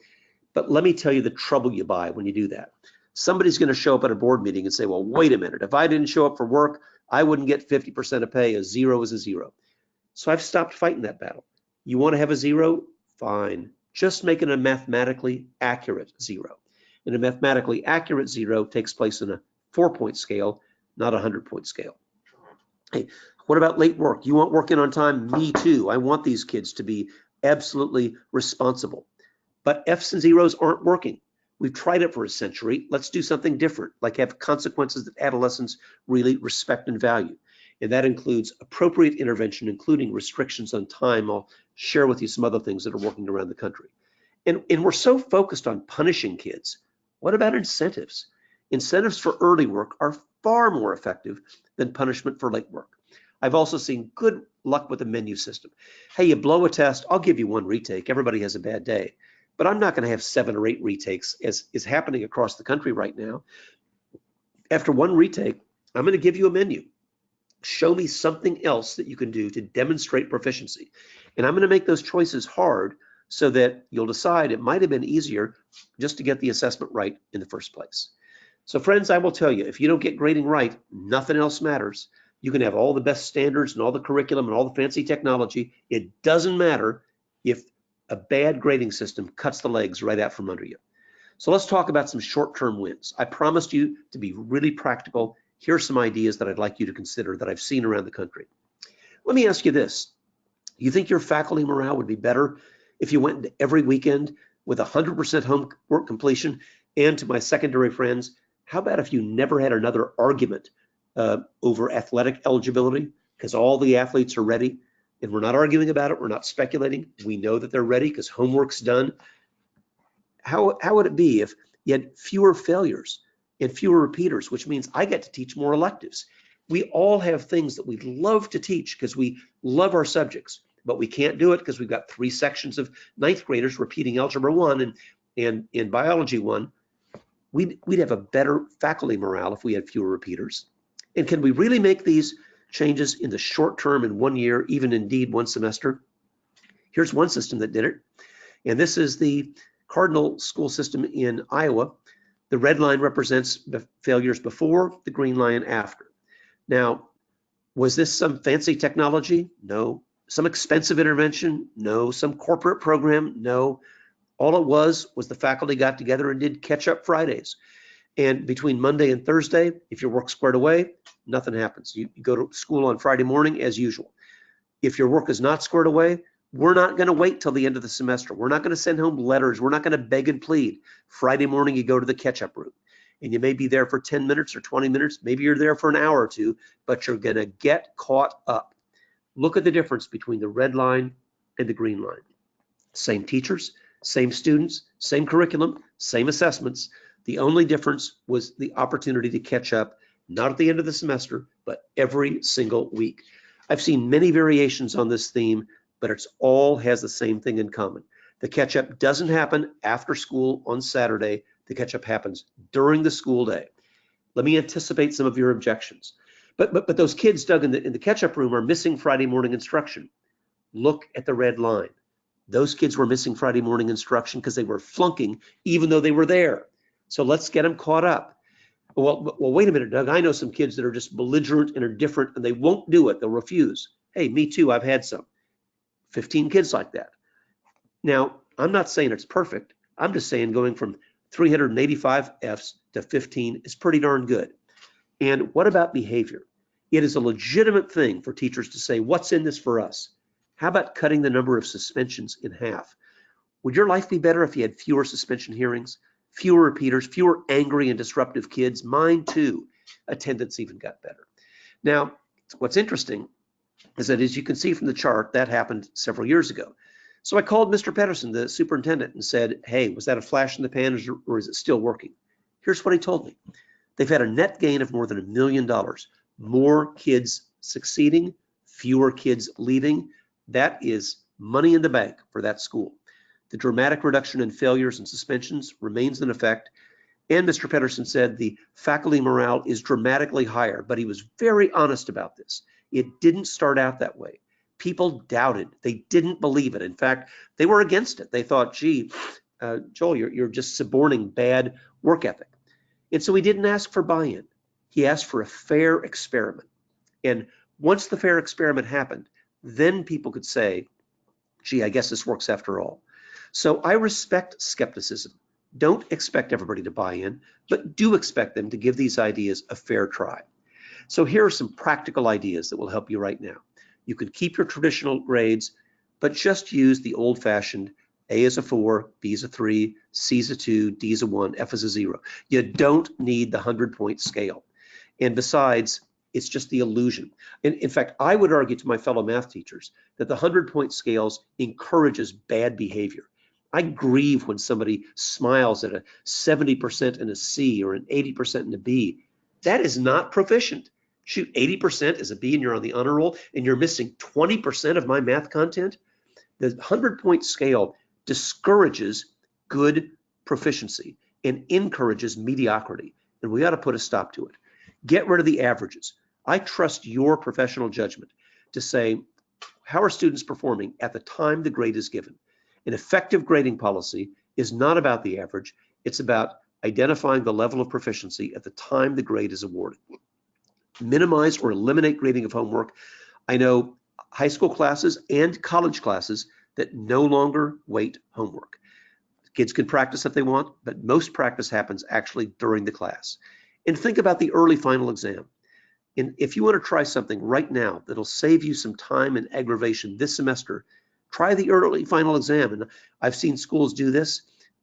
But let me tell you the trouble you buy when you do that. Somebody's going to show up at a board meeting and say, well, wait a minute. If I didn't show up for work, I wouldn't get 50% of pay. A 0 is a 0. So I've stopped fighting that battle. You want to have a 0? Fine. Just make it a mathematically accurate 0. And a mathematically accurate 0 takes place in a 4-point scale, not a 100-point scale. Hey, what about late work? You want work in on time? Me too. I want these kids to be absolutely responsible. But F's and zeros aren't working. We've tried it for a century. Let's do something different, like have consequences that adolescents really respect and value. And that includes appropriate intervention, including restrictions on time. I'll share with you some other things that are working around the country. And we're so focused on punishing kids. What about incentives? Incentives for early work are far more effective than punishment for late work. I've also seen good luck with the menu system. Hey, you blow a test, I'll give you one retake. Everybody has a bad day. But I'm not going to have 7 or 8 retakes, as is happening across the country right now. After one retake, I'm going to give you a menu. Show me something else that you can do to demonstrate proficiency. And I'm going to make those choices hard so that you'll decide it might have been easier just to get the assessment right in the first place. So friends, I will tell you, if you don't get grading right, nothing else matters. You can have all the best standards and all the curriculum and all the fancy technology. It doesn't matter if a bad grading system cuts the legs right out from under you. So let's talk about some short-term wins. I promised you to be really practical. Here's some ideas that I'd like you to consider that I've seen around the country. Let me ask you this. You think your faculty morale would be better if you went into every weekend with 100% homework completion? And to my secondary friends, how about if you never had another argument over athletic eligibility, because all the athletes are ready and we're not arguing about it, we're not speculating, we know that they're ready because homework's done. How would it be if you had fewer failures and fewer repeaters, which means I get to teach more electives? We all have things that we love to teach because we love our subjects, but we can't do it because we've got 3 sections of 9th graders repeating Algebra 1 and in Biology 1. We'd have a better faculty morale if we had fewer repeaters. And can we really make these changes in the short term in 1 year, even indeed 1 semester? Here's one system that did it. And this is the Cardinal school system in Iowa. The red line represents the failures before, the green line after. Now, was this some fancy technology? No. Some expensive intervention? No. Some corporate program? No. All it was the faculty got together and did catch-up Fridays. And between Monday and Thursday, if your work's squared away, nothing happens. You go to school on Friday morning as usual. If your work is not squared away, we're not going to wait till the end of the semester. We're not going to send home letters. We're not going to beg and plead. Friday morning, you go to the catch-up room. And you may be there for 10 minutes or 20 minutes. Maybe you're there for an hour or 2, but you're going to get caught up. Look at the difference between the red line and the green line. Same teachers, same students, same curriculum, same assessments. The only difference was the opportunity to catch up, not at the end of the semester, but every single week. I've seen many variations on this theme, but it all has the same thing in common. The catch-up doesn't happen after school on Saturday. The catch-up happens during the school day. Let me anticipate some of your objections. But those kids, Doug, in the catch-up room are missing Friday morning instruction. Look at the red line. Those kids were missing Friday morning instruction because they were flunking even though they were there. So let's get them caught up. Well, wait a minute, Doug. I know some kids that are just belligerent and are different and they won't do it. They'll refuse. Hey, me too. I've had some. 15 kids like that. Now, I'm not saying it's perfect. I'm just saying going from 385 Fs to 15 is pretty darn good. And what about behavior? It is a legitimate thing for teachers to say, what's in this for us? How about cutting the number of suspensions in half? Would your life be better if you had fewer suspension hearings, fewer repeaters, fewer angry and disruptive kids? Mine too. Attendance even got better. Now, what's interesting is that, as you can see from the chart, that happened several years ago. So I called Mr. Pedersen, the superintendent, and said, hey, was that a flash in the pan or is it still working? Here's what he told me. They've had a net gain of more than $1 million. More kids succeeding, fewer kids leaving. That is money in the bank for that school. The dramatic reduction in failures and suspensions remains in effect. And Mr. Pedersen said the faculty morale is dramatically higher, but he was very honest about this. It didn't start out that way. People doubted. They didn't believe it. In fact, they were against it. They thought, gee, Joel, you're just suborning bad work ethic. And so he didn't ask for buy-in. He asked for a fair experiment. And once the fair experiment happened, then people could say, gee, I guess this works after all. So I respect skepticism. Don't expect everybody to buy in, but do expect them to give these ideas a fair try. So here are some practical ideas that will help you right now. You can keep your traditional grades, but just use the old-fashioned A is a 4, B is a 3, C is a 2, D is a 1, F is a 0. You don't need the 100-point scale. And besides, it's just the illusion. In fact, I would argue to my fellow math teachers that the 100-point scales encourages bad behavior. I grieve when somebody smiles at a 70% in a C or an 80% in a B. That is not proficient. Shoot, 80% is a B and you're on the honor roll and you're missing 20% of my math content. The 100-point scale discourages good proficiency and encourages mediocrity, and we ought to put a stop to it. Get rid of the averages. I trust your professional judgment to say, how are students performing at the time the grade is given? An effective grading policy is not about the average, it's about identifying the level of proficiency at the time the grade is awarded. Minimize or eliminate grading of homework. I know high school classes and college classes that no longer weight homework. Kids can practice if they want, but most practice happens actually during the class. And think about the early final exam. And if you want to try something right now that'll save you some time and aggravation this semester, try the early final exam. And I've seen schools do this,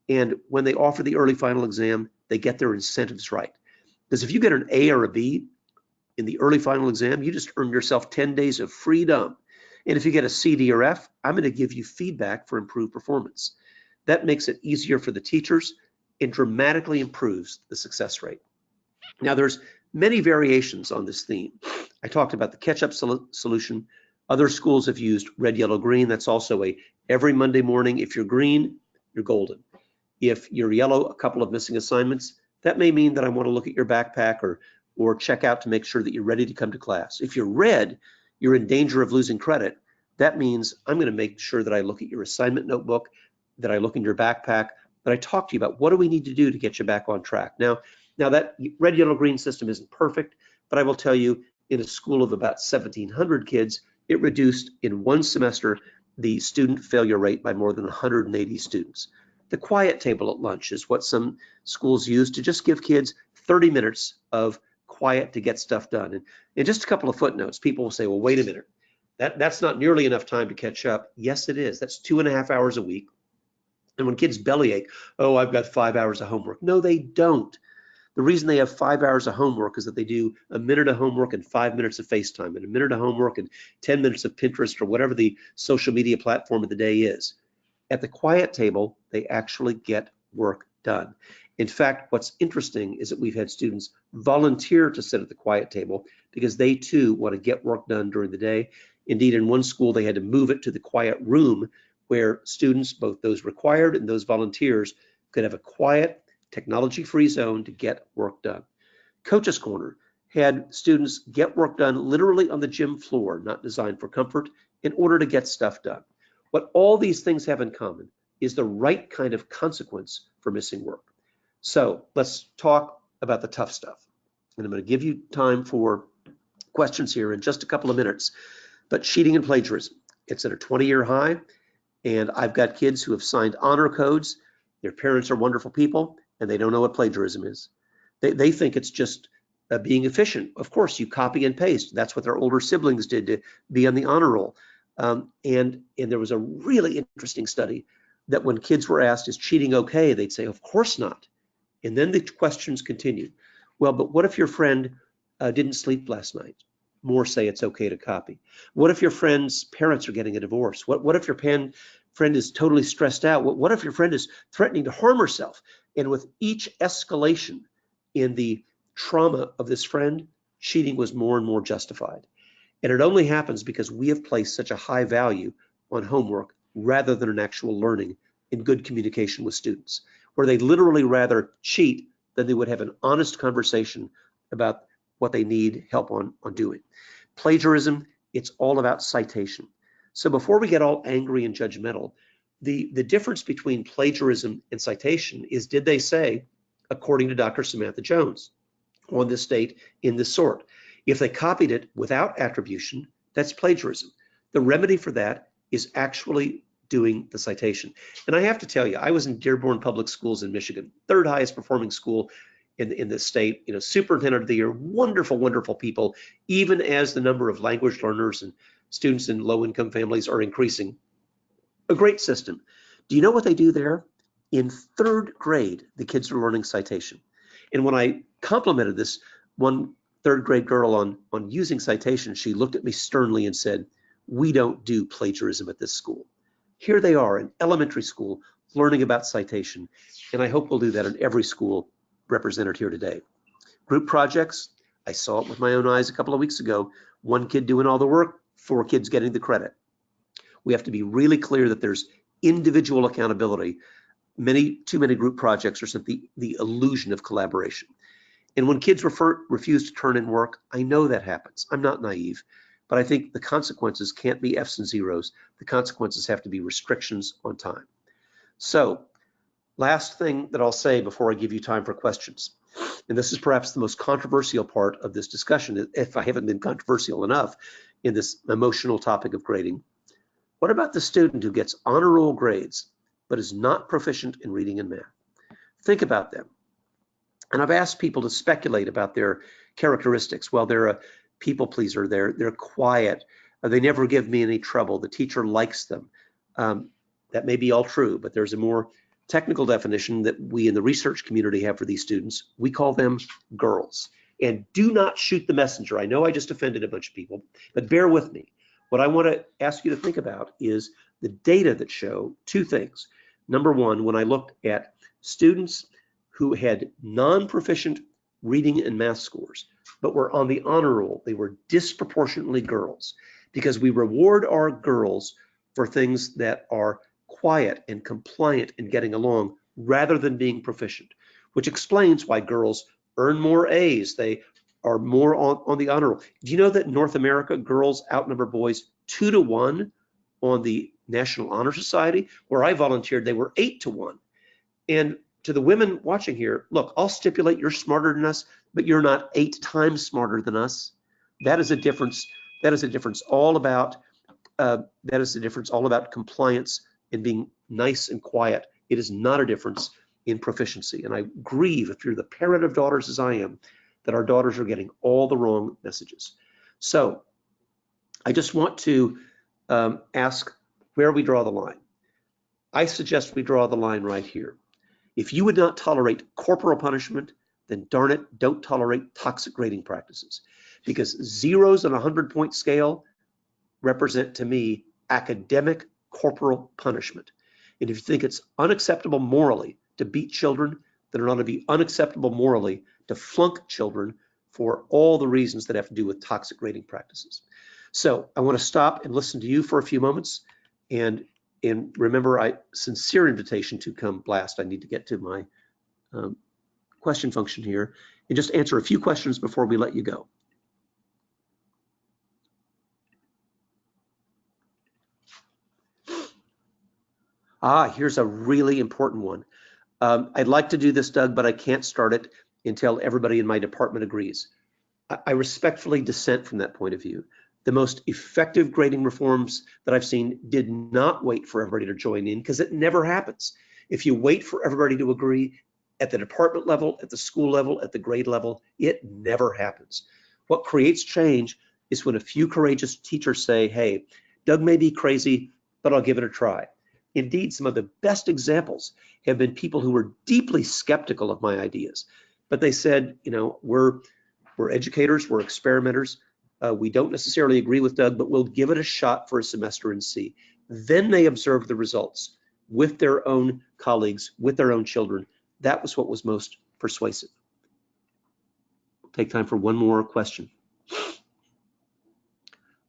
and when they offer the early final exam, they get their incentives right. Because if you get an A or a B in the early final exam, you just earn yourself 10 days of freedom. And if you get a C, D, or F, I'm going to give you feedback for improved performance. That makes it easier for the teachers and dramatically improves the success rate. Now, there's many variations on this theme. I talked about the catch-up solution. Other schools have used red, yellow, green. That's also a every Monday morning. If you're green, you're golden. If you're yellow, a couple of missing assignments, that may mean that I want to look at your backpack or check out to make sure that you're ready to come to class. If you're red, you're in danger of losing credit. That means I'm going to make sure that I look at your assignment notebook, that I look in your backpack, that I talk to you about what do we need to do to get you back on track. Now that red, yellow, green system isn't perfect, but I will tell you, in a school of about 1,700 kids, it reduced in one semester the student failure rate by more than 180 students. The quiet table at lunch is what some schools use to just give kids 30 minutes of quiet to get stuff done. And just a couple of footnotes, people will say, well, wait a minute, that's not nearly enough time to catch up. Yes, it is. That's 2.5 hours a week. And when kids bellyache, oh, I've got 5 hours of homework. No, they don't. The reason they have 5 hours of homework is that they do a minute of homework and 5 minutes of FaceTime, and a minute of homework and 10 minutes of Pinterest or whatever the social media platform of the day is. At the quiet table, they actually get work done. In fact, what's interesting is that we've had students volunteer to sit at the quiet table because they too want to get work done during the day. Indeed, in one school, they had to move it to the quiet room where students, both those required and those volunteers, could have a quiet, technology-free zone to get work done. Coach's Corner had students get work done literally on the gym floor, not designed for comfort, in order to get stuff done. What all these things have in common is the right kind of consequence for missing work. So let's talk about the tough stuff. And I'm going to give you time for questions here in just a couple of minutes. But cheating and plagiarism, it's at a 20-year high. And I've got kids who have signed honor codes. Their parents are wonderful people, and they don't know what plagiarism is. They think it's just being efficient. Of course, you copy and paste. That's what their older siblings did to be on the honor roll. And there was a really interesting study that when kids were asked, is cheating okay? They'd say, of course not. And then the questions continued. Well, but what if your friend didn't sleep last night? More say it's okay to copy. What if your friend's parents are getting a divorce? What if your friend is totally stressed out? What if your friend is threatening to harm herself? And with each escalation in the trauma of this friend, cheating was more and more justified. And it only happens because we have placed such a high value on homework rather than an actual learning in good communication with students, where they literally rather cheat than they would have an honest conversation about what they need help on doing. Plagiarism, it's all about citation. So before we get all angry and judgmental, the difference between plagiarism and citation is, did they say, according to Dr. Samantha Jones, on this date in this sort? If they copied it without attribution, that's plagiarism. The remedy for that is actually doing the citation. And I have to tell you, I was in Dearborn Public Schools in Michigan, third highest performing school in the state, superintendent of the year, wonderful, wonderful people, even as the number of language learners and students in low-income families are increasing. A great system. Do you know what they do there? In 3rd grade, the kids are learning citation. And when I complimented this one 3rd grade girl on using citation, she looked at me sternly and said, "We don't do plagiarism at this school." Here they are in elementary school learning about citation. And I hope we'll do that in every school represented here today. Group projects, I saw it with my own eyes a couple of weeks ago. 1 kid doing all the work, 4 kids getting the credit. We have to be really clear that there's individual accountability. Too many group projects are simply the illusion of collaboration. And when kids refuse to turn in work, I know that happens. I'm not naive, but I think the consequences can't be F's and zeros. The consequences have to be restrictions on time. So, last thing that I'll say before I give you time for questions, and this is perhaps the most controversial part of this discussion, if I haven't been controversial enough in this emotional topic of grading. What about the student who gets honor roll grades, but is not proficient in reading and math? Think about them. And I've asked people to speculate about their characteristics. Well, they're a people pleaser, they're quiet, they never give me any trouble, the teacher likes them. That may be all true, but there's a more technical definition that we in the research community have for these students. We call them girls. And do not shoot the messenger. I know I just offended a bunch of people, but bear with me. What I want to ask you to think about is the data that show 2 things. Number 1, when I looked at students who had non-proficient reading and math scores, but were on the honor roll, they were disproportionately girls, because we reward our girls for things that are quiet and compliant and getting along rather than being proficient, which explains why girls earn more A's. They are more on the honor roll. Do you know that in North America, girls outnumber boys 2 to 1 on the National Honor Society? Where I volunteered, they were 8 to 1. And to the women watching here, look, I'll stipulate you're smarter than us, but you're not 8 times smarter than us. That is a difference. That is a difference all about compliance and being nice and quiet. It is not a difference in proficiency. And I grieve, if you're the parent of daughters as I am, that our daughters are getting all the wrong messages. So I just want to ask where we draw the line. I suggest we draw the line right here. If you would not tolerate corporal punishment, then darn it, don't tolerate toxic grading practices. Because zeros on a 100-point scale represent to me academic corporal punishment. And if you think it's unacceptable morally to beat children, then it ought to be unacceptable morally to flunk children for all the reasons that have to do with toxic grading practices. So I want to stop and listen to you for a few moments. And remember, sincere invitation to come blast. I need to get to my question function here and just answer a few questions before we let you go. Here's a really important one. I'd like to do this, Doug, but I can't start it until everybody in my department agrees. I respectfully dissent from that point of view. The most effective grading reforms that I've seen did not wait for everybody to join in, because it never happens. If you wait for everybody to agree at the department level, at the school level, at the grade level, it never happens. What creates change is when a few courageous teachers say, hey, Doug may be crazy, but I'll give it a try. Indeed, some of the best examples have been people who were deeply skeptical of my ideas, but they said, we're educators, we're experimenters. We don't necessarily agree with Doug, but we'll give it a shot for a semester and see. Then they observed the results with their own colleagues, with their own children. That was what was most persuasive. We'll take time for one more question.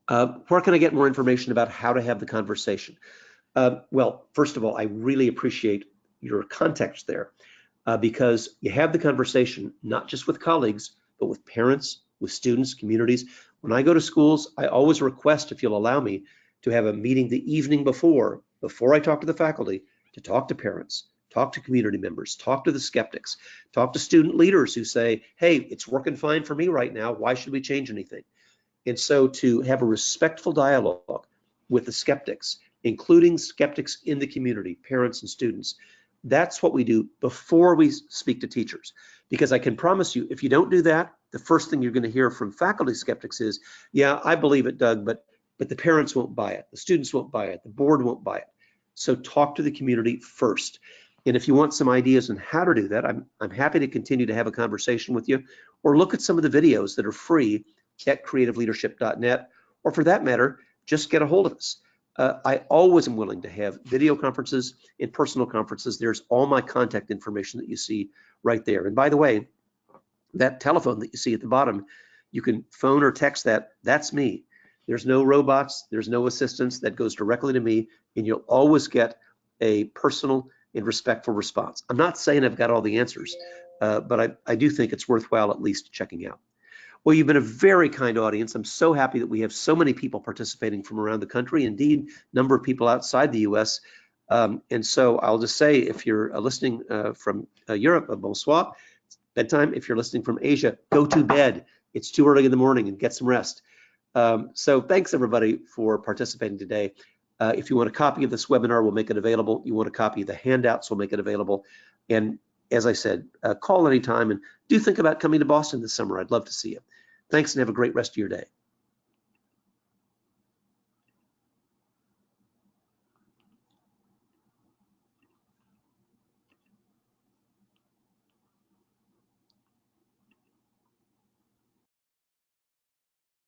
Where can I get more information about how to have the conversation? Well, first of all, I really appreciate your context there because you have the conversation, not just with colleagues, but with parents, with students, communities. When I go to schools, I always request, if you'll allow me, to have a meeting the evening before I talk to the faculty, to talk to parents, talk to community members, talk to the skeptics, talk to student leaders who say, hey, it's working fine for me right now. Why should we change anything? And so to have a respectful dialogue with the skeptics, including skeptics in the community, parents and students, that's what we do before we speak to teachers. Because I can promise you, if you don't do that, the first thing you're going to hear from faculty skeptics is, yeah, I believe it, Doug, but the parents won't buy it, the students won't buy it, the board won't buy it. So talk to the community first. And if you want some ideas on how to do that, I'm happy to continue to have a conversation with you, or look at some of the videos that are free at creativeleadership.net, or for that matter, just get a hold of us. I always am willing to have video conferences and personal conferences. There's all my contact information that you see right there. And by the way, that telephone that you see at the bottom, you can phone or text that. That's me. There's no robots, there's no assistants. That goes directly to me, and you'll always get a personal and respectful response. I'm not saying I've got all the answers, but I do think it's worthwhile at least checking out. Well, you've been a very kind audience. I'm so happy that we have so many people participating from around the country, indeed, number of people outside the US. And so I'll just say, if you're listening from Europe, bonsoir, bedtime. If you're listening from Asia, go to bed. It's too early in the morning, and get some rest. So thanks everybody for participating today. If you want a copy of this webinar, we'll make it available. You want a copy of the handouts, we'll make it available. And as I said, call anytime, and do think about coming to Boston this summer. I'd love to see you. Thanks, and have a great rest of your day.